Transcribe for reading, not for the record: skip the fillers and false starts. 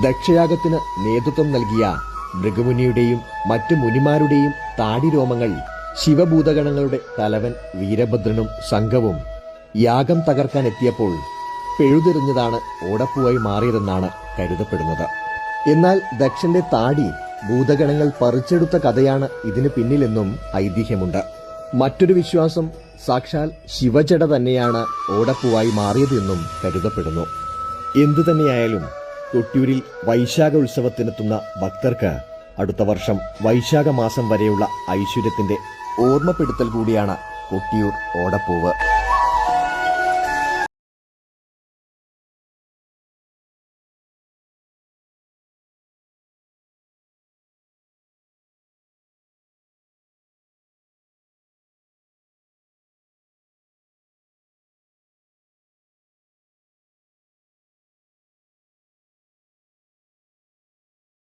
ദക്ഷയാഗത്തിന് നേതൃത്വം നൽകിയ ഭൃഗുമുനിയുടെയും മറ്റു മുനിമാരുടെയും താടിരോമങ്ങൾ ശിവഭൂതഗണങ്ങളുടെ തലവൻ വീരഭദ്രനും സംഘവും യാഗം തകർക്കാൻ എത്തിയപ്പോൾ പെഴുതെറിഞ്ഞതാണ് ഓടപ്പൂവായി മാറിയതെന്നാണ് കരുതപ്പെടുന്നത്. എന്നാൽ ദക്ഷന്റെ താടി ഭൂതഗണങ്ങൾ പറിച്ചെടുത്ത കഥയാണ് ഇതിനു പിന്നിലെന്നും ഐതിഹ്യമുണ്ട്. മറ്റൊരു വിശ്വാസം സാക്ഷാൽ ശിവജട തന്നെയാണ് ഓടപ്പൂവായി മാറിയതെന്നും കരുതപ്പെടുന്നു. എന്തുതന്നെയായാലും കൊട്ടിയൂരിൽ വൈശാഖ ഉത്സവത്തിനെത്തുന്ന ഭക്തർക്ക് അടുത്ത വർഷം വൈശാഖ മാസം വരെയുള്ള ഐശ്വര്യത്തിന്റെ ഓർമ്മപ്പെടുത്തൽ കൂടിയാണ് കൊട്ടിയൂർ ഓടപ്പൂവ്.